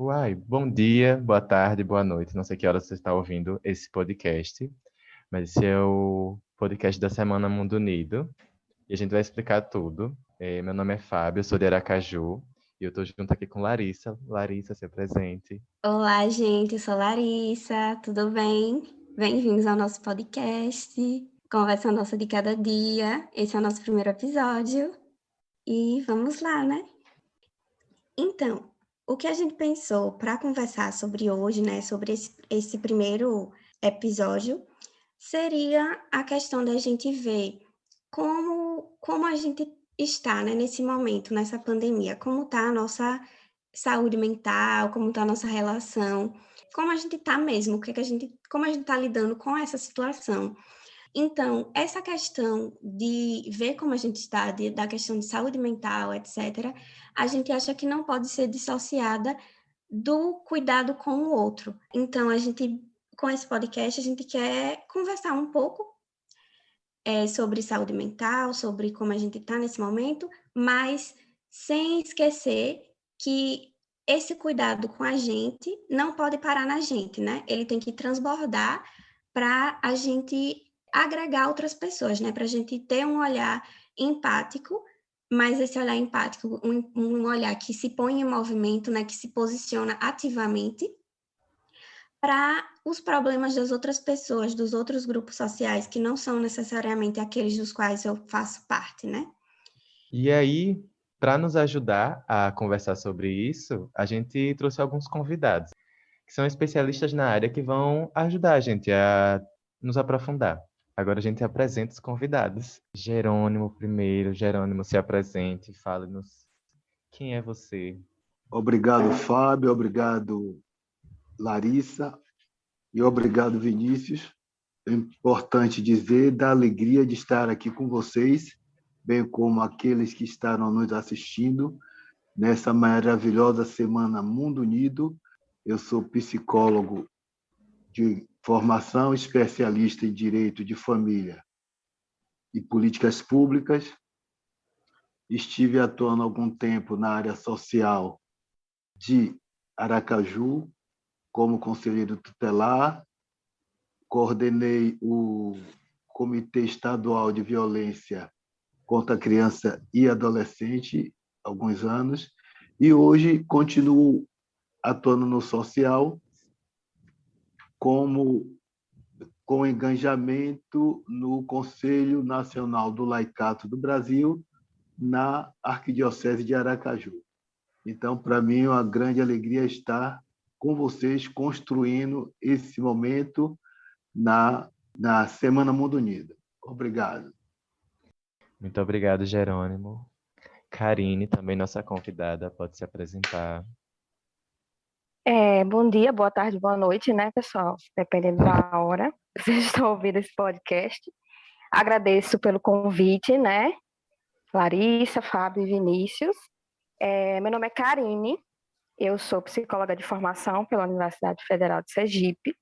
Uai, bom dia, boa tarde, boa noite. Não sei que hora você está ouvindo esse podcast, mas esse é o podcast da Semana Mundo Unido e a gente vai explicar tudo. Meu nome é Fábio, eu sou de Aracaju e eu estou junto aqui com Larissa. Larissa, se presente. Olá, gente, eu sou Larissa, tudo bem? Bem-vindos ao nosso podcast, Conversa Nossa de Cada Dia. Esse é o nosso primeiro episódio e vamos lá, né? Então, o que a gente pensou para conversar sobre hoje, né, sobre esse primeiro episódio, seria a questão da gente ver como a gente está, né, nesse momento, nessa pandemia, como está a nossa saúde mental, como está a nossa relação, como a gente está mesmo, como a gente está lidando com essa situação. Então, essa questão de ver como a gente está, da questão de saúde mental, etc., a gente acha que não pode ser dissociada do cuidado com o outro. Então, com esse podcast, a gente quer conversar um pouco sobre saúde mental, sobre como a gente está nesse momento, mas sem esquecer que esse cuidado com a gente não pode parar na gente, né? Ele tem que transbordar para a gente agregar outras pessoas, né? Para a gente ter um olhar empático, mas esse olhar empático, um olhar que se põe em movimento, né? Que se posiciona ativamente para os problemas das outras pessoas, dos outros grupos sociais, que não são necessariamente aqueles dos quais eu faço parte, né? E aí, para nos ajudar a conversar sobre isso, a gente trouxe alguns convidados, que são especialistas na área que vão ajudar a gente a nos aprofundar. Agora a gente apresenta os convidados. Jerônimo primeiro. Jerônimo, se apresente, fale-nos quem é você. Obrigado, Fábio. Obrigado, Larissa. E obrigado, Vinícius. É importante dizer da alegria de estar aqui com vocês, bem como aqueles que estarão nos assistindo nessa maravilhosa Semana Mundo Unido. Eu sou psicólogo de formação, especialista em direito de família e políticas públicas. Estive atuando há algum tempo na área social de Aracaju, como conselheiro tutelar, coordenei o Comitê Estadual de Violência contra a Criança e Adolescente há alguns anos, e hoje continuo atuando no social com engajamento no Conselho Nacional do Laicato do Brasil, na Arquidiocese de Aracaju. Então, para mim, é uma grande alegria estar com vocês, construindo esse momento na Semana Mundo Unido. Obrigado. Muito obrigado, Jerônimo. Karine, também nossa convidada, pode se apresentar. Bom dia, boa tarde, boa noite, né, pessoal? Dependendo da hora que vocês estão ouvindo esse podcast. Agradeço pelo convite, né? Larissa, Fábio e Vinícius. Meu nome é Karine, eu sou psicóloga de formação pela Universidade Federal de Sergipe.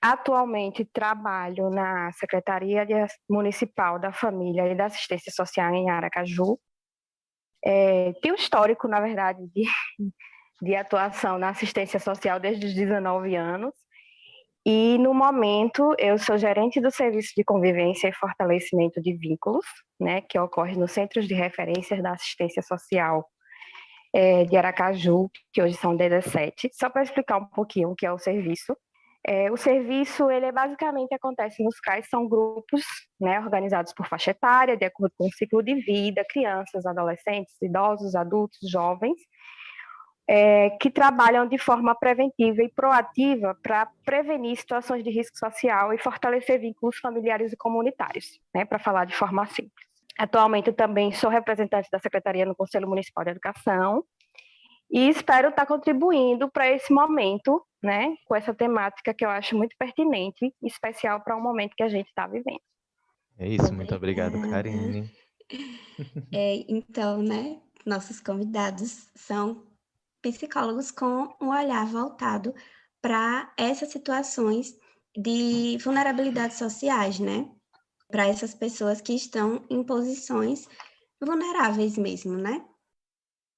Atualmente trabalho na Secretaria Municipal da Família e da Assistência Social em Aracaju. Tenho histórico, na verdade, de atuação na assistência social desde os 19 anos. E, no momento, eu sou gerente do Serviço de Convivência e Fortalecimento de Vínculos, né, que ocorre nos Centros de Referências da Assistência Social de Aracaju, que hoje são 17. Só para explicar um pouquinho o que é o serviço. O serviço, ele basicamente acontece nos CRAs, são grupos, né, organizados por faixa etária, de acordo com o ciclo de vida, crianças, adolescentes, idosos, adultos, jovens, que trabalham de forma preventiva e proativa para prevenir situações de risco social e fortalecer vínculos familiares e comunitários, né, para falar de forma simples. Atualmente, eu também sou representante da Secretaria no Conselho Municipal de Educação e espero estar contribuindo para esse momento, né, com essa temática que eu acho muito pertinente e especial para o momento que a gente está vivendo. É isso, muito obrigado, Karine. Então, né, nossos convidados são psicólogos com um olhar voltado para essas situações de vulnerabilidades sociais, né? Para essas pessoas que estão em posições vulneráveis mesmo, né?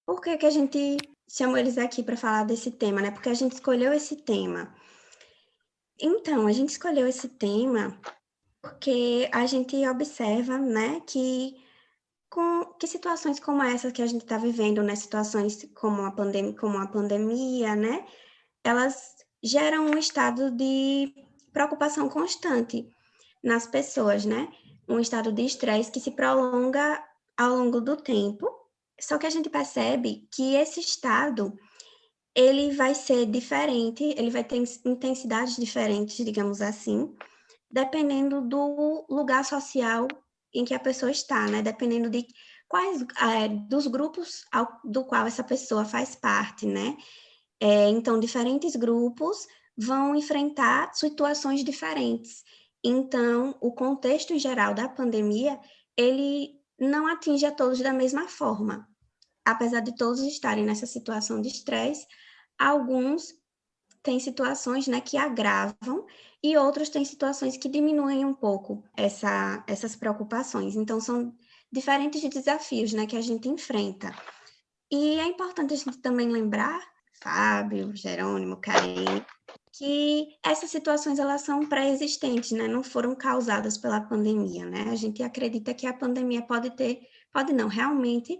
Por que a gente chamou eles aqui para falar desse tema, né? Porque a gente escolheu esse tema. Então, a gente escolheu esse tema porque a gente observa, né, que situações como essa que a gente está vivendo, né, situações como a pandemia, né, elas geram um estado de preocupação constante nas pessoas, né? Um estado de estresse que se prolonga ao longo do tempo. Só que a gente percebe que esse estado ele vai ser diferente, ele vai ter intensidades diferentes, digamos assim, dependendo do lugar social em que a pessoa está, né? Dependendo de quais dos grupos do qual essa pessoa faz parte, né? Então, diferentes grupos vão enfrentar situações diferentes. Então, o contexto em geral da pandemia, ele não atinge a todos da mesma forma. Apesar de todos estarem nessa situação de estresse, alguns têm situações, né, que agravam e outros têm situações que diminuem um pouco essas preocupações. Então, são diferentes desafios, né, que a gente enfrenta. E é importante a gente também lembrar, Fábio, Jerônimo, Karine, que essas situações elas são pré-existentes, né? Não foram causadas pela pandemia, né? A gente acredita que a pandemia pode não, realmente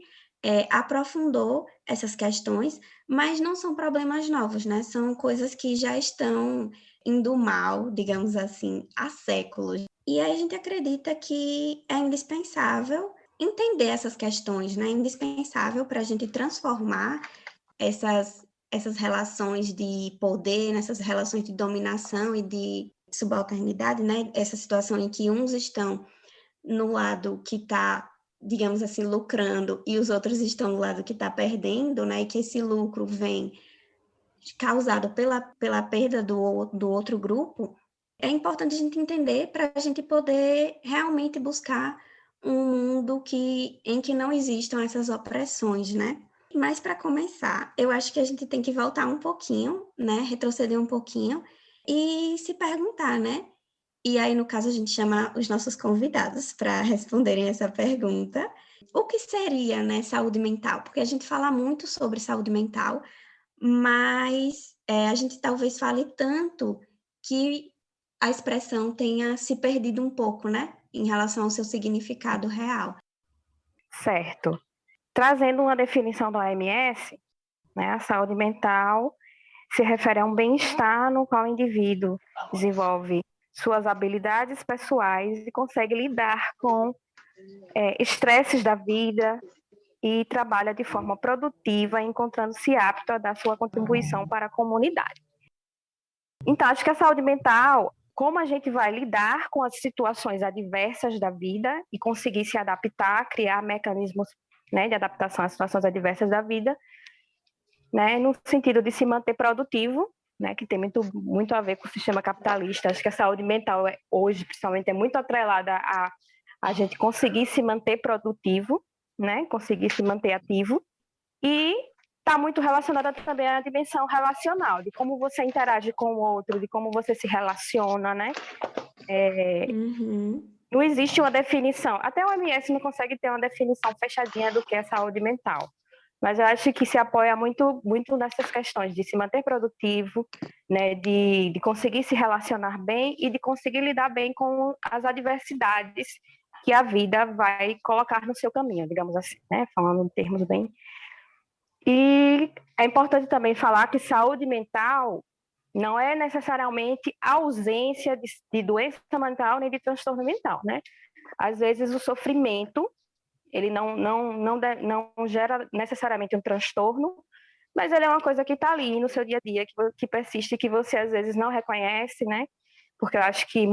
aprofundou essas questões, mas não são problemas novos, né? São coisas que já estão indo mal, digamos assim, há séculos. E aí a gente acredita que é indispensável entender essas questões, né? É indispensável para a gente transformar essas relações de poder, nessas relações de dominação e de subalternidade, né? Essa situação em que uns estão no lado que está, digamos assim, lucrando e os outros estão no lado que está perdendo, né? E que esse lucro vem causado pela perda do outro grupo. É importante a gente entender para a gente poder realmente buscar um mundo em que não existam essas opressões, né? Mas para começar, eu acho que a gente tem que voltar um pouquinho, né? Retroceder um pouquinho e se perguntar, né? E aí, no caso, a gente chama os nossos convidados para responderem essa pergunta. O que seria, né, saúde mental? Porque a gente fala muito sobre saúde mental, mas a gente talvez fale tanto que a expressão tenha se perdido um pouco, né? Em relação ao seu significado real. Certo. Trazendo uma definição da OMS, né, a saúde mental se refere a um bem-estar no qual o indivíduo desenvolve suas habilidades pessoais e consegue lidar com estresses da vida e trabalha de forma produtiva, encontrando-se apto a dar sua contribuição para a comunidade. Então, acho que a saúde mental, como a gente vai lidar com as situações adversas da vida e conseguir se adaptar, criar mecanismos, né, de adaptação às situações adversas da vida, né, no sentido de se manter produtivo, né, que tem muito a ver com o sistema capitalista. Acho que a saúde mental hoje, principalmente, é muito atrelada a gente conseguir se manter produtivo, né, conseguir se manter ativo, e está muito relacionada também à dimensão relacional, de como você interage com o outro, de como você se relaciona, né? Não existe uma definição, até o OMS não consegue ter uma definição fechadinha do que é saúde mental. Mas eu acho que se apoia muito, muito nessas questões de se manter produtivo, né, de conseguir se relacionar bem e de conseguir lidar bem com as adversidades que a vida vai colocar no seu caminho, digamos assim, né, falando em termos bem. E é importante também falar que saúde mental não é necessariamente ausência de doença mental nem de transtorno mental, né? Às vezes o sofrimento ele não gera necessariamente um transtorno, mas ele é uma coisa que está ali no seu dia a dia, que persiste, que você às vezes não reconhece, né? Porque eu acho que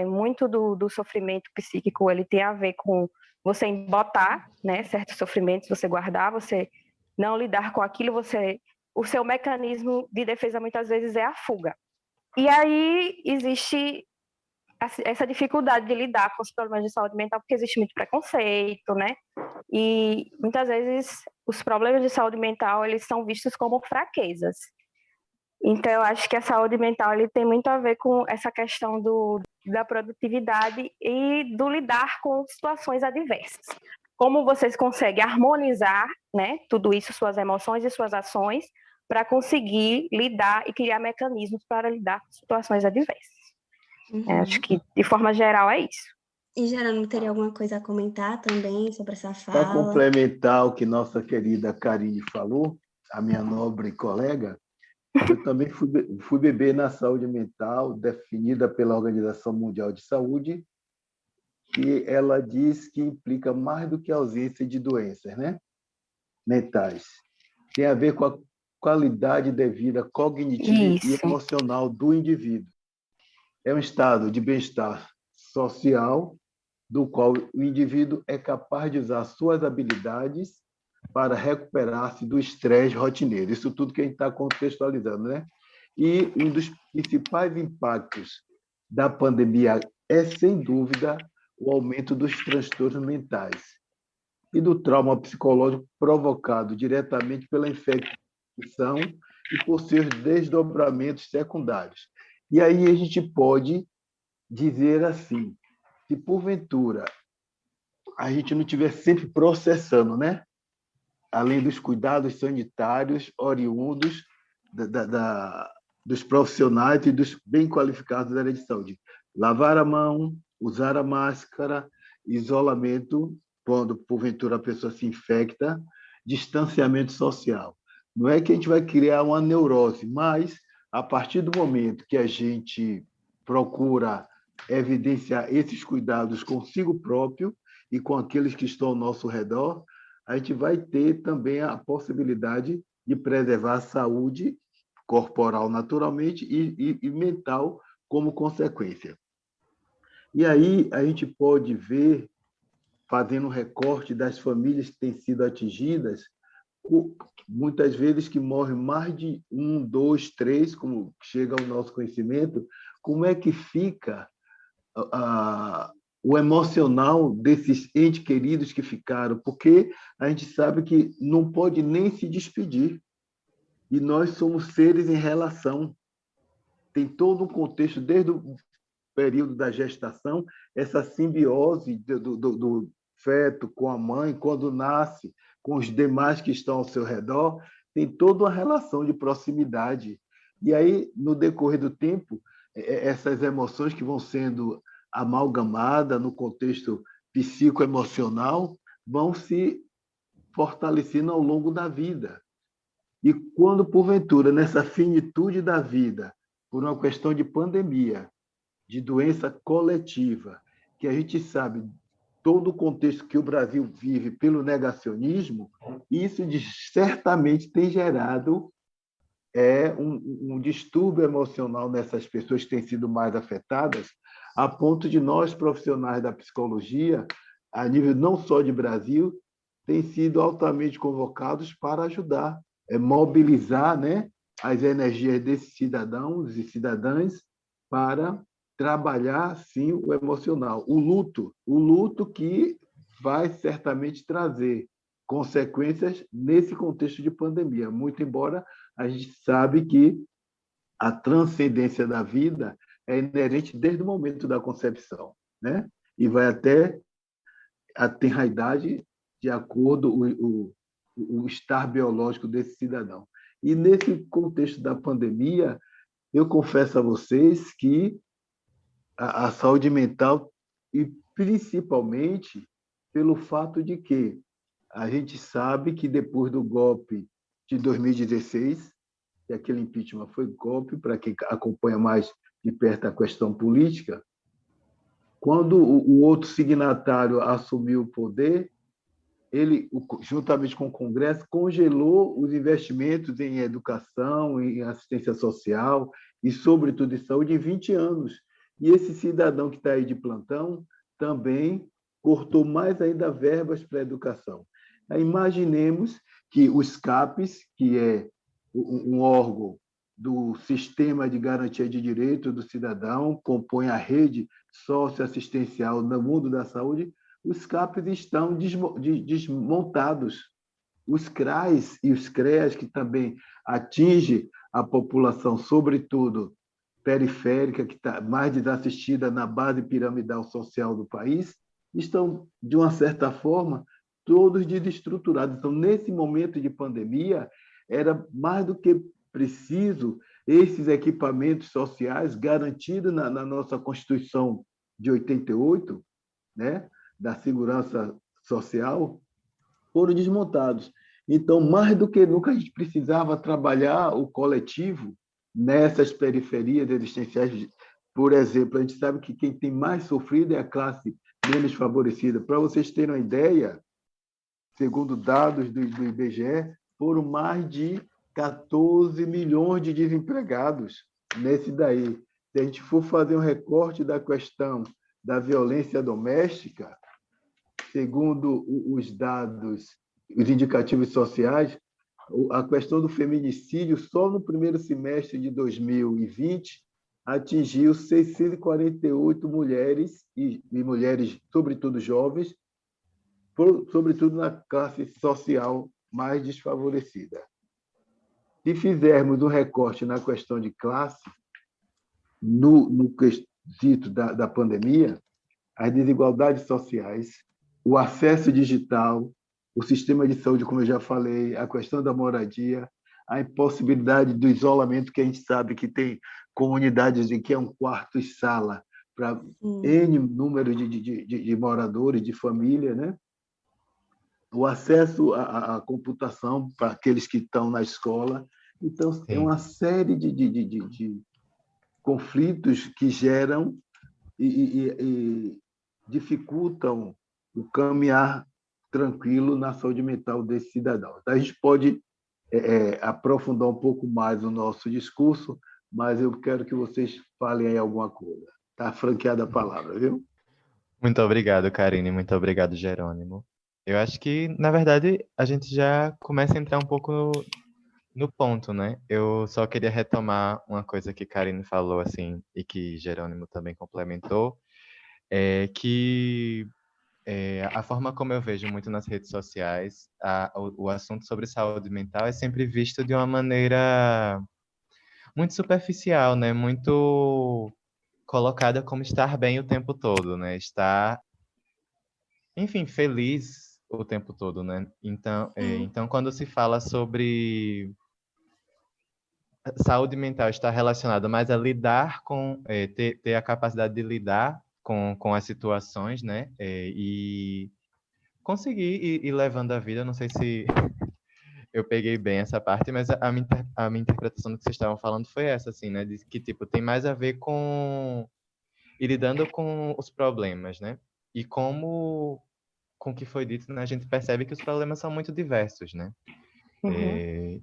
muito do sofrimento psíquico ele tem a ver com você embotar, né, certos sofrimentos, você guardar, você não lidar com aquilo, o seu mecanismo de defesa muitas vezes é a fuga. E aí existe essa dificuldade de lidar com os problemas de saúde mental, porque existe muito preconceito, né? E muitas vezes os problemas de saúde mental eles são vistos como fraquezas. Então eu acho que a saúde mental ele tem muito a ver com essa questão da produtividade e do lidar com situações adversas. como vocês conseguem harmonizar, né, tudo isso, suas emoções e suas ações, para conseguir lidar e criar mecanismos para lidar com situações adversas. Acho que, de forma geral, é isso. E, Gerônimo, teria alguma coisa a comentar também sobre essa Para fala? complementar o que nossa querida Karine falou, a minha nobre colega, eu também fui beber na saúde mental, definida pela Organização Mundial de Saúde, que ela diz que implica mais do que a ausência de doenças, né, mentais. Tem a ver com a qualidade de vida cognitiva e Isso. emocional do indivíduo. É um estado de bem-estar social, do qual o indivíduo é capaz de usar suas habilidades para recuperar-se do estresse rotineiro. Isso tudo que a gente está contextualizando, né? E um dos principais impactos da pandemia é, sem dúvida, o aumento dos transtornos mentais e do trauma psicológico provocado diretamente pela infecção e por seus desdobramentos secundários. E aí a gente pode dizer assim, se porventura a gente não estiver sempre processando, né? Além dos cuidados sanitários oriundos dos profissionais e dos bem qualificados da área de saúde. Lavar a mão, usar a máscara, isolamento, quando porventura a pessoa se infecta, distanciamento social. Não é que a gente vai criar uma neurose, mas a partir do momento que a gente procura evidenciar esses cuidados consigo próprio e com aqueles que estão ao nosso redor, a gente vai ter também a possibilidade de preservar a saúde corporal naturalmente e mental como consequência. E aí a gente pode ver, fazendo um recorte das famílias que têm sido atingidas, muitas vezes que morrem mais de 1, 2, 3, como chega ao nosso conhecimento, como é que fica o emocional desses entes queridos que ficaram, porque a gente sabe que não pode nem se despedir. E nós somos seres em relação. Tem todo um contexto, desde o período da gestação, essa simbiose do feto com a mãe, quando nasce, com os demais que estão ao seu redor, tem toda uma relação de proximidade. E aí, no decorrer do tempo, essas emoções que vão sendo amalgamada no contexto psicoemocional vão se fortalecendo ao longo da vida. E quando, porventura, nessa finitude da vida, por uma questão de pandemia, de doença coletiva, que a gente sabe todo o contexto que o Brasil vive pelo negacionismo, isso certamente tem gerado um distúrbio emocional nessas pessoas que têm sido mais afetadas, a ponto de nós, profissionais da psicologia, a nível não só de Brasil, têm sido altamente convocados para ajudar, mobilizar, né, as energias desses cidadãos e cidadãs para trabalhar, sim, o emocional. O luto que vai certamente trazer consequências nesse contexto de pandemia, muito embora a gente sabe que a transcendência da vida é inerente desde o momento da concepção, né? E vai até a tenraidade de acordo com o estar biológico desse cidadão. E nesse contexto da pandemia, eu confesso a vocês que a saúde mental, e principalmente pelo fato de que a gente sabe que depois do golpe de 2016, que aquele impeachment foi golpe, para quem acompanha mais de perto a questão política, quando o outro signatário assumiu o poder, ele, juntamente com o Congresso, congelou os investimentos em educação, em assistência social e, sobretudo, em saúde em 20 anos. E esse cidadão que está aí de plantão também cortou mais ainda verbas para a educação. Imaginemos que os CAPES, que é um órgão do Sistema de Garantia de Direitos do Cidadão, compõe a rede socioassistencial no mundo da saúde, os CAPES estão desmontados. Os CRAs e os CREAs, que também atingem a população, sobretudo periférica, que está mais desassistida na base piramidal social do país, estão, de uma certa forma, todos desestruturados. Então, nesse momento de pandemia, era mais do que preciso esses equipamentos sociais garantidos na nossa Constituição de 88, né, da segurança social, foram desmontados. Então, mais do que nunca, a gente precisava trabalhar o coletivo nessas periferias existenciais. Por exemplo, a gente sabe que quem tem mais sofrido é a classe menos favorecida. Para vocês terem uma ideia, segundo dados do IBGE, foram mais de 14 milhões de desempregados nesse daí. Se a gente for fazer um recorte da questão da violência doméstica, segundo os dados, os indicativos sociais, a questão do feminicídio, só no primeiro semestre de 2020, atingiu 648 mulheres, e mulheres, sobretudo jovens, sobretudo na classe social mais desfavorecida. Se fizermos um recorte na questão de classe, no quesito da pandemia, as desigualdades sociais, o acesso digital, o sistema de saúde, como eu já falei, a questão da moradia, a impossibilidade do isolamento, que a gente sabe que tem comunidades em que é um quarto e sala para N número de moradores, de família, né? O acesso à computação para aqueles que estão na escola. Então, é uma série de conflitos que geram e dificultam o caminhar tranquilo na saúde mental desse cidadão. Então, a gente pode aprofundar um pouco mais o nosso discurso, mas eu quero que vocês falem aí alguma coisa. Está franqueada a palavra, viu? Muito obrigado, Karine. Muito obrigado, Jerônimo. Eu acho que, na verdade, a gente já começa a entrar um pouco no ponto, né? Eu só queria retomar uma coisa que Karine falou, assim, e que Jerônimo também complementou, que a forma como eu vejo muito nas redes sociais, o assunto sobre saúde mental é sempre visto de uma maneira muito superficial, né? Muito colocada como estar bem o tempo todo, né? Estar, enfim, feliz o tempo todo, né? Então, quando se fala sobre saúde mental, está relacionada mais a lidar com, ter a capacidade de lidar com as situações, né? E conseguir ir levando a vida. Não sei se eu peguei bem essa parte, mas a minha interpretação do que vocês estavam falando foi essa, assim, né? De que, tipo, tem mais a ver com ir lidando com os problemas, né? E como, com o que foi dito, né, a gente percebe que os problemas são muito diversos, né?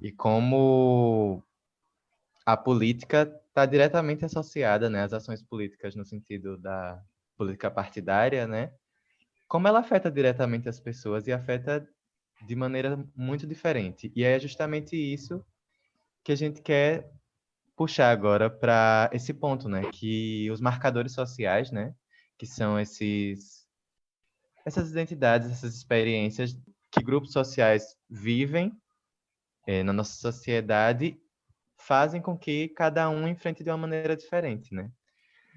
E como a política está diretamente associada, né, às ações políticas no sentido da política partidária, né? Como ela afeta diretamente as pessoas e afeta de maneira muito diferente. E é justamente isso que a gente quer puxar agora para esse ponto, né? Que os marcadores sociais, né? Que são essas identidades, essas experiências que grupos sociais vivem na nossa sociedade, fazem com que cada um enfrente de uma maneira diferente, né?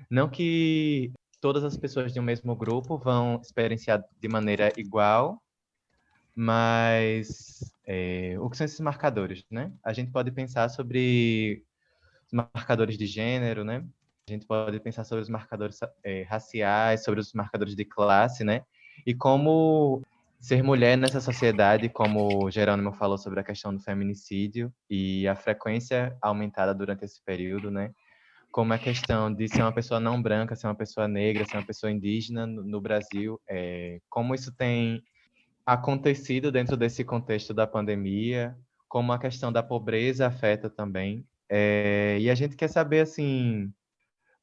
Não que todas as pessoas de um mesmo grupo vão experienciar de maneira igual, mas o que são esses marcadores, né? A gente pode pensar sobre os marcadores de gênero, né? A gente pode pensar sobre os marcadores raciais, sobre os marcadores de classe, né? E como ser mulher nessa sociedade, como o Jerônimo falou sobre a questão do feminicídio e a frequência aumentada durante esse período, né? Como a questão de ser uma pessoa não branca, ser uma pessoa negra, ser uma pessoa indígena no Brasil, como isso tem acontecido dentro desse contexto da pandemia, como a questão da pobreza afeta também. E a gente quer saber, assim,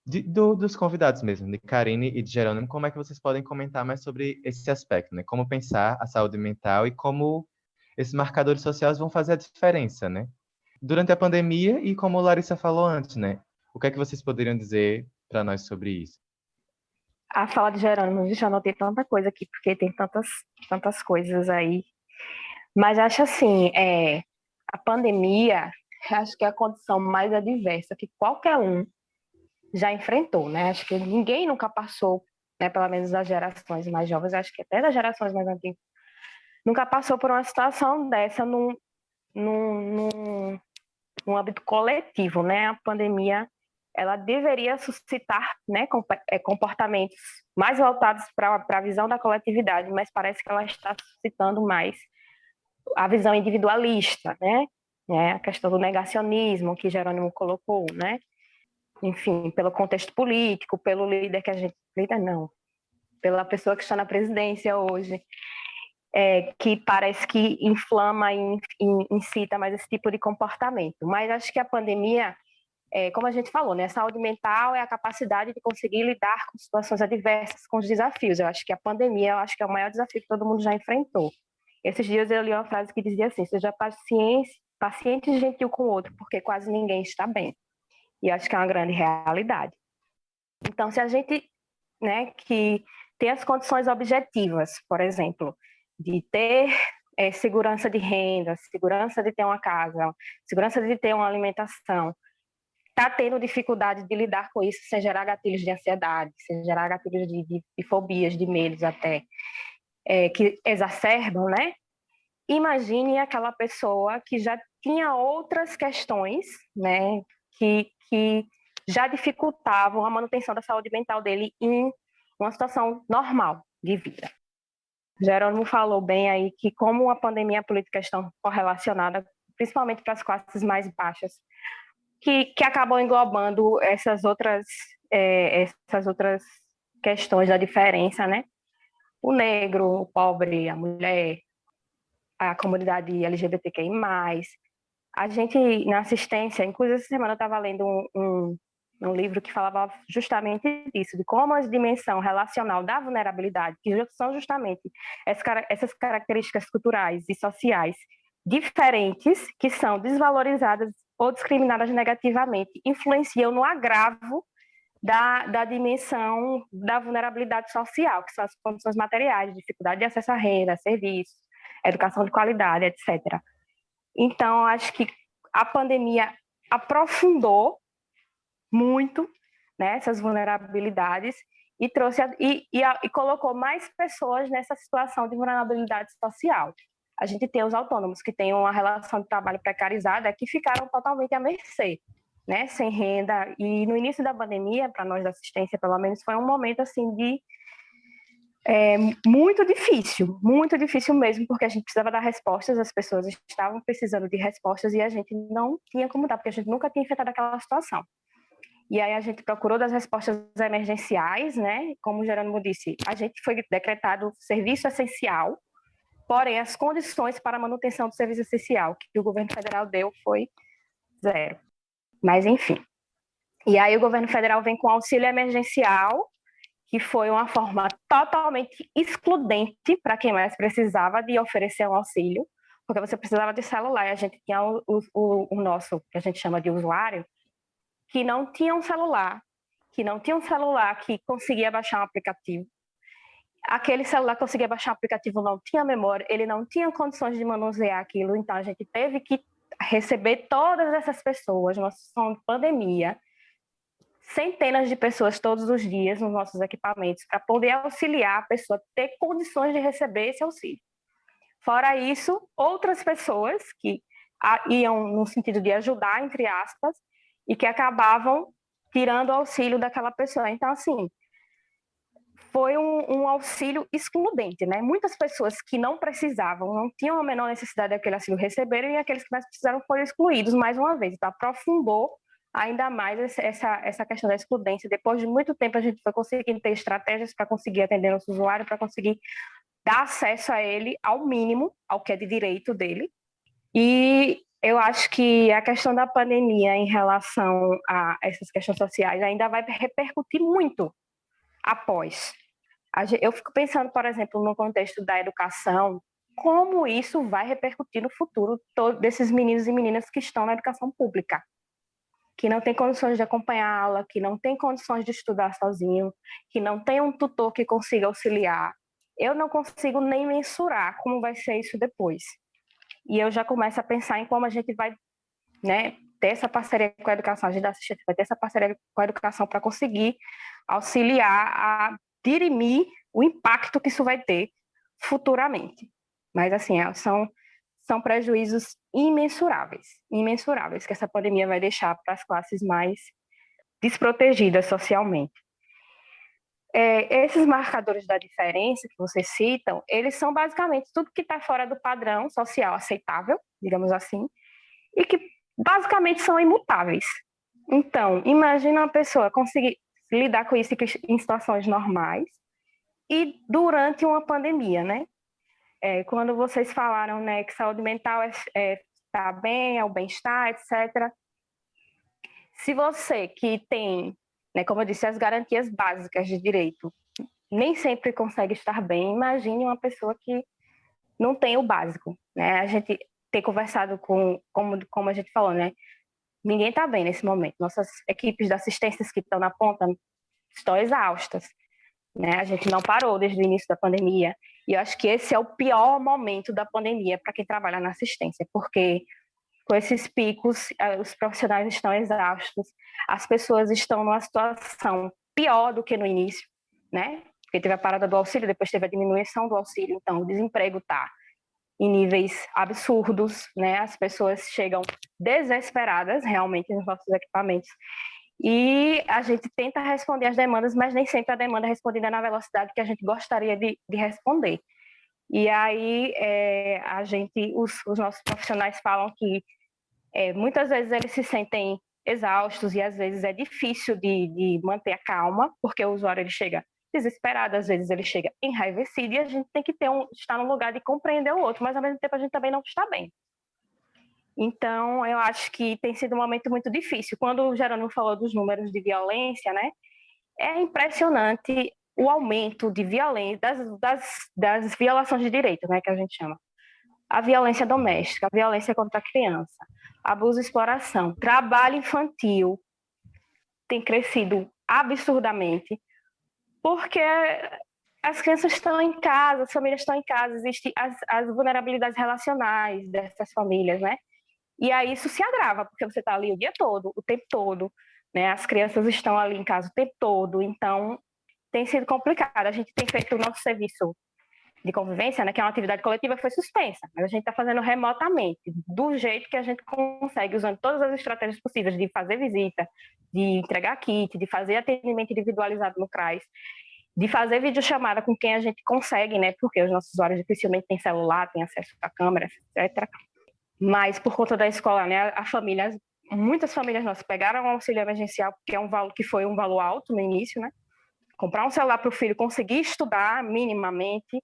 dos convidados mesmo, de Karine e de Jerônimo, como é que vocês podem comentar mais sobre esse aspecto, né? Como pensar a saúde mental e como esses marcadores sociais vão fazer a diferença, né? Durante a pandemia e como a Larissa falou antes, né? O que é que vocês poderiam dizer para nós sobre isso? A fala de Jerônimo, eu já anotei tanta coisa aqui, porque tem tantas coisas aí. Mas acho assim, a pandemia, acho que é a condição mais adversa que qualquer um já enfrentou, né? Acho que ninguém nunca passou, né, pelo menos das gerações mais jovens, acho que até das gerações mais antigas, nunca passou por uma situação dessa num âmbito coletivo, né? A pandemia, ela deveria suscitar, né, comportamentos mais voltados para a visão da coletividade, mas parece que ela está suscitando mais a visão individualista, né? A questão do negacionismo que Jerônimo colocou, né? Enfim, pelo contexto político, pelo líder que a gente... Líder não, pela pessoa que está na presidência hoje, que parece que inflama e incita mais esse tipo de comportamento. Mas acho que a pandemia, como a gente falou, né, a saúde mental é a capacidade de conseguir lidar com situações adversas, com os desafios. Eu acho que a pandemia, eu acho que é o maior desafio que todo mundo já enfrentou. Esses dias eu li uma frase que dizia assim: seja paciente e gentil com o outro, porque quase ninguém está bem. E acho que é uma grande realidade. Então, se a gente, né, que tem as condições objetivas, por exemplo, de ter segurança de renda, segurança de ter uma casa, segurança de ter uma alimentação, está tendo dificuldade de lidar com isso sem gerar gatilhos de ansiedade, sem gerar gatilhos de fobias, de medos até, que exacerbam, né? Imagine aquela pessoa que já tinha outras questões, né, que já dificultavam a manutenção da saúde mental dele em uma situação normal de vida. Jerônimo falou bem aí que como a pandemia e a política estão correlacionadas, principalmente para as classes mais baixas, que acabam englobando essas outras questões da diferença, né? O negro, o pobre, a mulher, a comunidade LGBTQI+. A gente, na assistência, inclusive essa semana eu estava lendo um livro que falava justamente disso, de como a dimensão relacional da vulnerabilidade, que são justamente essas características culturais e sociais diferentes, que são desvalorizadas ou discriminadas negativamente, influenciam no agravo da dimensão da vulnerabilidade social, que são as condições materiais, dificuldade de acesso à renda, serviços, educação de qualidade, etc. Então, acho que a pandemia aprofundou muito, né, essas vulnerabilidades e trouxe e colocou mais pessoas nessa situação de vulnerabilidade social. A gente tem os autônomos que têm uma relação de trabalho precarizada que ficaram totalmente à mercê, né, sem renda. E no início da pandemia, para nós da assistência, pelo menos, foi um momento assim de muito difícil mesmo, porque a gente precisava dar respostas, as pessoas estavam precisando de respostas e a gente não tinha como dar, porque a gente nunca tinha enfrentado aquela situação. E aí a gente procurou das respostas emergenciais, né? Como o Jerônimo disse, a gente foi decretado serviço essencial, porém as condições para a manutenção do serviço essencial que o governo federal deu foi zero. Mas enfim. E aí o governo federal vem com auxílio emergencial, que foi uma forma totalmente excludente para quem mais precisava de oferecer um auxílio, porque você precisava de celular, e a gente tinha o nosso, que a gente chama de usuário, que não tinha um celular, que conseguia baixar um aplicativo. Aquele celular que conseguia baixar um aplicativo não tinha memória, ele não tinha condições de manusear aquilo, então a gente teve que receber todas essas pessoas numa situação de pandemia, centenas de pessoas todos os dias nos nossos equipamentos para poder auxiliar a pessoa a ter condições de receber esse auxílio. Fora isso, outras pessoas que iam no sentido de ajudar, entre aspas, e que acabavam tirando o auxílio daquela pessoa. Então, assim, foi um auxílio excludente, né? Muitas pessoas que não precisavam, não tinham a menor necessidade daquele auxílio receberam, e aqueles que mais precisaram foram excluídos mais uma vez. Então, aprofundou ainda mais essa questão da excludência. Depois de muito tempo, a gente foi conseguindo ter estratégias para conseguir atender nosso usuário, para conseguir dar acesso a ele ao mínimo, ao que é de direito dele. E eu acho que a questão da pandemia em relação a essas questões sociais ainda vai repercutir muito após. Eu fico pensando, por exemplo, no contexto da educação, como isso vai repercutir no futuro desses meninos e meninas que estão na educação pública, que não tem condições de acompanhar a aula, que não tem condições de estudar sozinho, que não tem um tutor que consiga auxiliar. Eu não consigo nem mensurar como vai ser isso depois. E eu já começo a pensar em como a gente vai, né, ter essa parceria com a educação, a gente da assistência vai ter essa parceria com a educação para conseguir auxiliar a dirimir o impacto que isso vai ter futuramente. Mas, assim, são prejuízos imensuráveis que essa pandemia vai deixar para as classes mais desprotegidas socialmente. Esses marcadores da diferença que vocês citam, eles são basicamente tudo que está fora do padrão social aceitável, digamos assim, e que basicamente são imutáveis. Então, imagina uma pessoa conseguir lidar com isso em situações normais e durante uma pandemia, né? Quando vocês falaram, né, que saúde mental está bem, é o bem-estar, etc. Se você que tem, né, como eu disse, as garantias básicas de direito, nem sempre consegue estar bem, imagine uma pessoa que não tem o básico, né? A gente tem conversado como a gente falou, né? Ninguém está bem nesse momento. Nossas equipes de assistências que estão na ponta estão exaustas, né? A gente não parou desde o início da pandemia. E eu acho que esse é o pior momento da pandemia para quem trabalha na assistência, porque com esses picos, os profissionais estão exaustos, as pessoas estão numa situação pior do que no início, né? Porque teve a parada do auxílio, depois teve a diminuição do auxílio, então o desemprego está em níveis absurdos, né? As pessoas chegam desesperadas realmente nos nossos equipamentos. E a gente tenta responder às demandas, mas nem sempre a demanda é respondida na velocidade que a gente gostaria de responder. E aí os nossos profissionais falam que muitas vezes eles se sentem exaustos e às vezes é difícil de manter a calma, porque o usuário ele chega desesperado, às vezes ele chega enraivecido e a gente tem que estar no lugar de compreender o outro, mas ao mesmo tempo a gente também não está bem. Então, eu acho que tem sido um momento muito difícil. Quando o Jerônimo falou dos números de violência, né, é impressionante o aumento de violência, das violações de direito, né, que a gente chama. A violência doméstica, a violência contra a criança, abuso e exploração, trabalho infantil tem crescido absurdamente, porque as crianças estão em casa, as famílias estão em casa, existem as vulnerabilidades relacionais dessas famílias, né? E aí isso se agrava, porque você está ali o dia todo, o tempo todo, né? As crianças estão ali em casa o tempo todo, então tem sido complicado. A gente tem feito o nosso serviço de convivência, né, que é uma atividade coletiva, foi suspensa, mas a gente está fazendo remotamente, do jeito que a gente consegue, usando todas as estratégias possíveis de fazer visita, de entregar kit, de fazer atendimento individualizado no CRAS, de fazer videochamada com quem a gente consegue, né, porque os nossos usuários dificilmente têm celular, têm acesso à câmera, etc. Mas por conta da escola, né, muitas famílias nossas pegaram o auxílio emergencial, porque é um valor que foi um valor alto no início, né, comprar um celular para o filho conseguir estudar minimamente.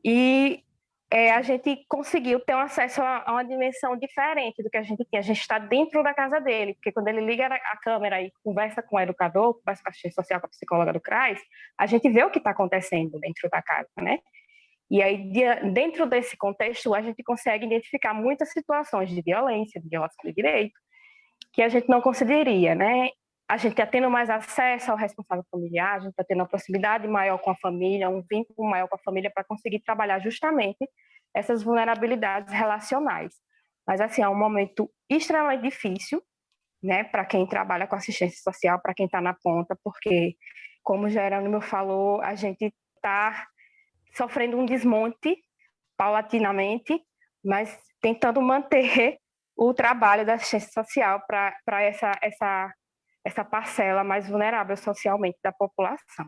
E a gente conseguiu ter um acesso a uma dimensão diferente do que a gente tinha. A gente está dentro da casa dele, porque quando ele liga a câmera e conversa com o educador, conversa com a assistente social, com a psicóloga do CRAS, a gente vê o que está acontecendo dentro da casa, né? E aí, dentro desse contexto, a gente consegue identificar muitas situações de violência, de violação de direito, que a gente não consideraria, né? A gente está tendo mais acesso ao responsável familiar, a gente está tendo uma proximidade maior com a família, um vínculo maior com a família para conseguir trabalhar justamente essas vulnerabilidades relacionais. Mas, assim, é um momento extremamente difícil, né, para quem trabalha com assistência social, para quem está na ponta, porque, como o Jerônimo falou, a gente está sofrendo um desmonte paulatinamente, mas tentando manter o trabalho da assistência social para essa parcela mais vulnerável socialmente da população.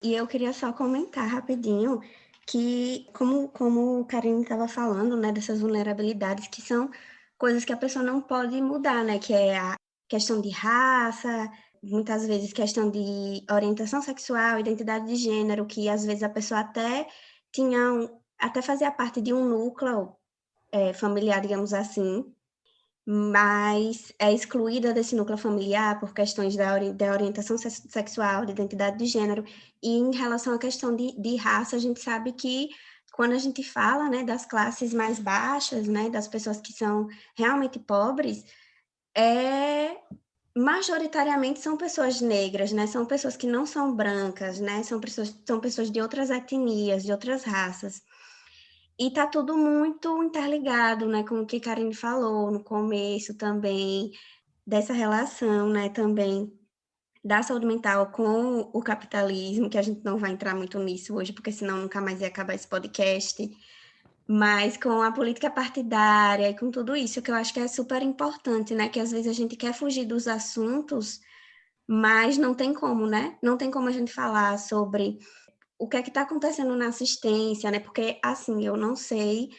E eu queria só comentar rapidinho que, como o Karine estava falando, né, dessas vulnerabilidades, que são coisas que a pessoa não pode mudar, né, que é a questão de raça, muitas vezes questão de orientação sexual, identidade de gênero, que às vezes a pessoa até fazia parte de um núcleo familiar, digamos assim, mas é excluída desse núcleo familiar por questões da orientação sexual, de identidade de gênero, e em relação à questão de raça, a gente sabe que quando a gente fala, né, das classes mais baixas, né, das pessoas que são realmente pobres, majoritariamente são pessoas negras, né, são pessoas que não são brancas, né, são pessoas de outras etnias, de outras raças. E tá tudo muito interligado, né, com o que Karine falou no começo também, dessa relação, né, também da saúde mental com o capitalismo, que a gente não vai entrar muito nisso hoje, porque senão nunca mais ia acabar esse podcast, mas com a política partidária e com tudo isso, que eu acho que é super importante, né? Que às vezes a gente quer fugir dos assuntos, mas não tem como, né? Não tem como a gente falar sobre o que é que está acontecendo na assistência, né? Porque, assim, eu não sei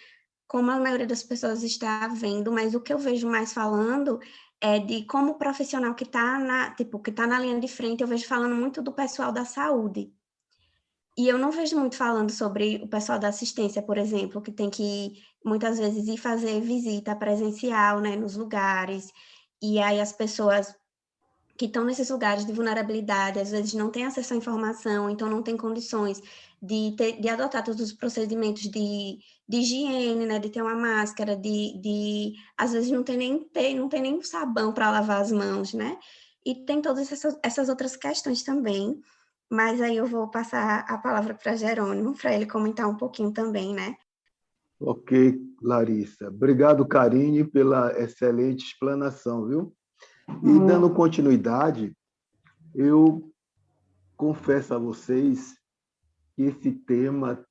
como a maioria das pessoas está vendo, mas o que eu vejo mais falando é de como profissional que está tipo, que tá na linha de frente, eu vejo falando muito do pessoal da saúde. E eu não vejo muito falando sobre o pessoal da assistência, por exemplo, que tem que muitas vezes ir fazer visita presencial, né, nos lugares. E aí as pessoas que estão nesses lugares de vulnerabilidade, às vezes não têm acesso à informação, então não têm condições de adotar todos os procedimentos de higiene, né, de ter uma máscara, às vezes não tem nem sabão para lavar as mãos, né? E tem todas essas outras questões também, mas aí eu vou passar a palavra para Jerônimo, para ele comentar um pouquinho também, né? Ok, Larissa. Obrigado, Karine, pela excelente explanação, viu? E dando continuidade, eu confesso a vocês que esse tema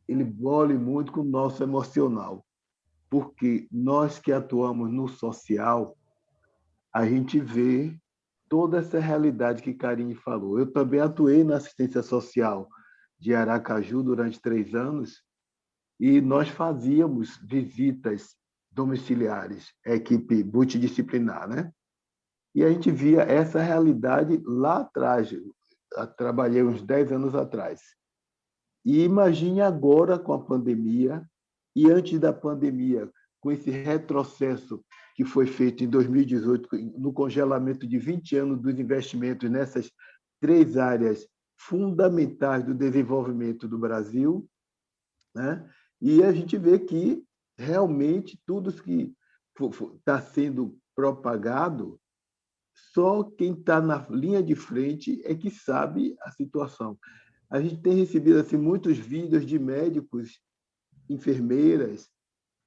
ele bole muito com o nosso emocional, porque nós que atuamos no social, a gente vê toda essa realidade que Karine falou. Eu também atuei na assistência social de Aracaju durante 3 anos e nós fazíamos visitas domiciliares, a equipe multidisciplinar, né? E a gente via essa realidade lá atrás. Eu trabalhei uns 10 anos atrás. E imagine agora com a pandemia e antes da pandemia, com esse retrocesso que foi feito em 2018, no congelamento de 20 anos dos investimentos nessas 3 áreas fundamentais do desenvolvimento do Brasil, né? E a gente vê que realmente tudo que está sendo propagado, só quem está na linha de frente é que sabe a situação. A gente tem recebido assim, muitos vídeos de médicos, enfermeiras,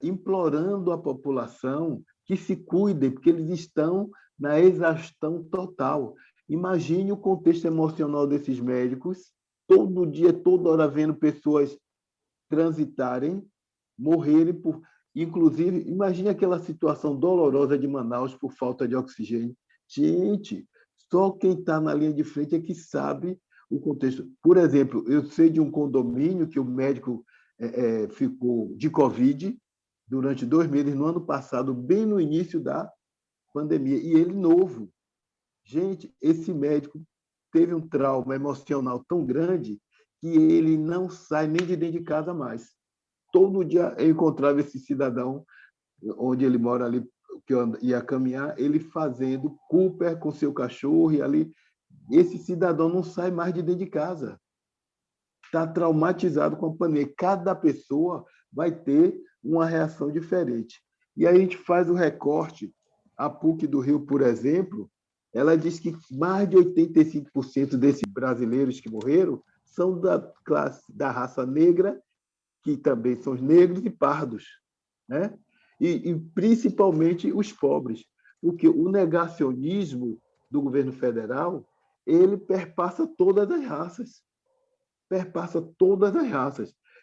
implorando a população que se cuidem, porque eles estão na exaustão total. Imagine o contexto emocional desses médicos, todo dia, toda hora, vendo pessoas transitarem, morrerem por. Inclusive, imagine aquela situação dolorosa de Manaus por falta de oxigênio. Gente, só quem está na linha de frente é que sabe o contexto. Por exemplo, eu sei de um condomínio que o médico ficou de Covid durante 2 meses, no ano passado, bem no início da pandemia, e ele novo. Gente, esse médico teve um trauma emocional tão grande que ele não sai nem de dentro de casa mais. Todo dia eu encontrava esse cidadão, onde ele mora ali, que eu ia caminhar, ele fazendo Cooper com seu cachorro, e ali, esse cidadão não sai mais de dentro de casa. Está traumatizado com a pandemia. Cada pessoa vai ter uma reação diferente. E aí a gente faz o recorte. A PUC do Rio, por exemplo, ela diz que mais de 85% desses brasileiros que morreram são da classe da raça negra, que também são os negros e pardos, né? E principalmente os pobres, porque o negacionismo do governo federal ele perpassa todas as raças,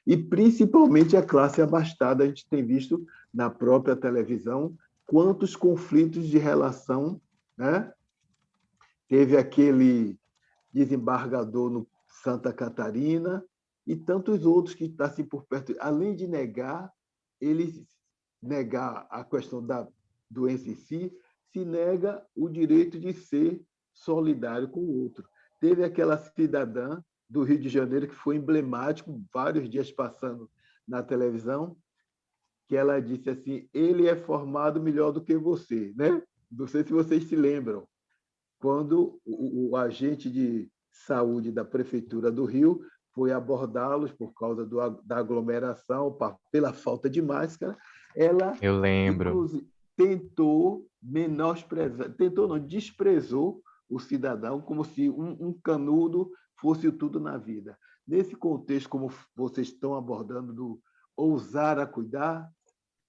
e principalmente a classe abastada. A gente tem visto na própria televisão quantos conflitos de relação, né? Teve aquele desembargador no Santa Catarina e tantos outros que estão assim por perto. Além de eles negar a questão da doença em si, se nega o direito de ser solidário com o outro. Teve aquela cidadã do Rio de Janeiro que foi emblemático, vários dias passando na televisão, que ela disse assim: ele é formado melhor do que você, né? Não sei se vocês se lembram, quando o agente de saúde da Prefeitura do Rio foi abordá-los por causa da aglomeração, pela falta de máscara, ela, Eu lembro. inclusive, tentou menosprezar, tentou não, desprezou o cidadão como se um canudo fosse o tudo na vida. Nesse contexto, como vocês estão abordando, do ousar a cuidar,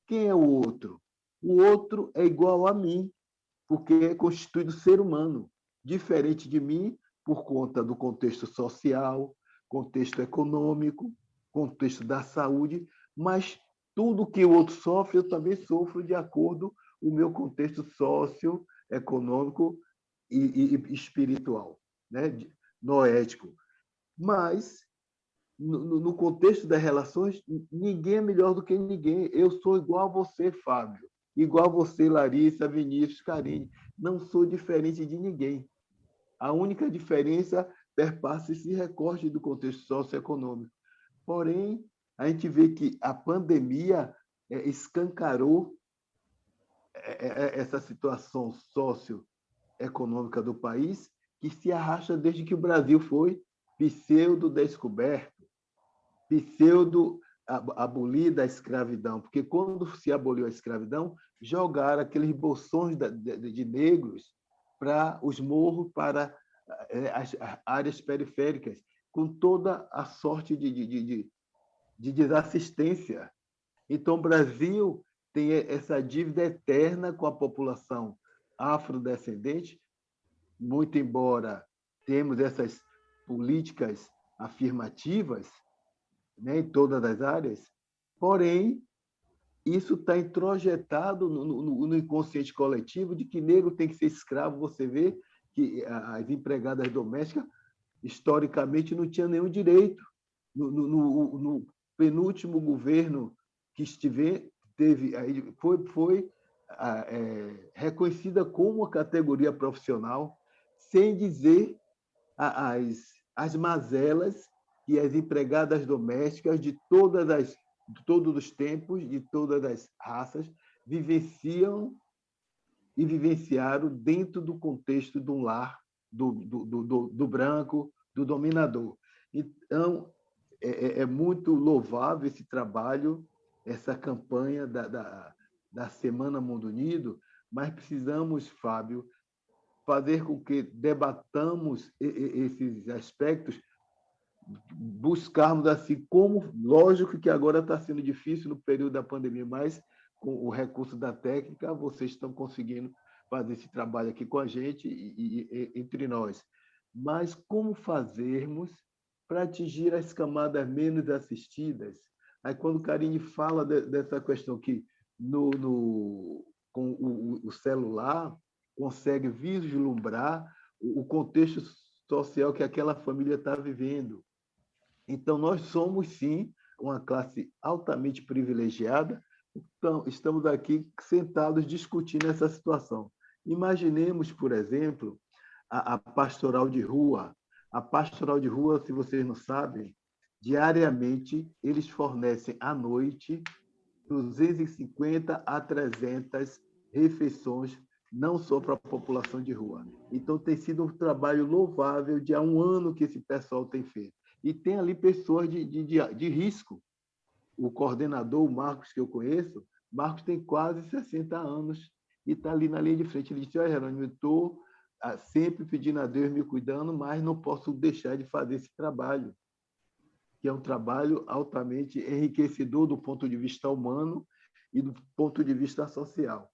quem é o outro? O outro é igual a mim, porque é constituído ser humano, diferente de mim por conta do contexto social, contexto econômico, contexto da saúde, mas tudo que o outro sofre, eu também sofro de acordo com o meu contexto socioeconômico e espiritual, né? Noético. Mas, no contexto das relações, ninguém é melhor do que ninguém. Eu sou igual a você, Fábio, igual a você, Larissa, Vinícius, Karine. Não sou diferente de ninguém. A única diferença perpassa esse recorte do contexto socioeconômico. Porém, a gente vê que a pandemia escancarou essa situação socioeconômica do país, que se arrasta desde que o Brasil foi pseudo-descoberto, pseudo-abolida a escravidão. Porque quando se aboliu a escravidão, jogaram aqueles bolsões de negros para os morros, para as áreas periféricas, com toda a sorte de desassistência. Então, o Brasil tem essa dívida eterna com a população afrodescendente, muito embora temos essas políticas afirmativas, né, em todas as áreas, porém, isso está introjetado no inconsciente coletivo de que negro tem que ser escravo. Você vê que as empregadas domésticas, historicamente, não tinham nenhum direito. No penúltimo governo que foi reconhecida como uma categoria profissional, sem dizer as mazelas que as empregadas domésticas de todos os tempos, de todas as raças, vivenciam e vivenciaram dentro do contexto de um lar do branco, do dominador. Então, é muito louvável esse trabalho, essa campanha da Semana Mundo Unido, mas precisamos, Fábio, fazer com que debatamos esses aspectos, buscarmos assim, como, lógico que agora está sendo difícil no período da pandemia, mas com o recurso da técnica, vocês estão conseguindo fazer esse trabalho aqui com a gente e entre nós. Mas como fazermos para atingir as camadas menos assistidas? Aí, quando Karine fala dessa questão que com o celular consegue vislumbrar o contexto social que aquela família está vivendo. Então, nós somos, sim, uma classe altamente privilegiada. Então, estamos aqui sentados discutindo essa situação. Imaginemos, por exemplo, a pastoral de rua. A pastoral de rua, se vocês não sabem, diariamente eles fornecem à noite 250 a 300 refeições, não só para a população de rua. Então, tem sido um trabalho louvável de há um ano que esse pessoal tem feito. E tem ali pessoas de risco. O coordenador, o Marcos, que eu conheço, Marcos tem quase 60 anos e está ali na linha de frente. Ele disse: olha, Jerônimo, eu estou sempre pedindo a Deus, me cuidando, mas não posso deixar de fazer esse trabalho, que é um trabalho altamente enriquecedor do ponto de vista humano e do ponto de vista social.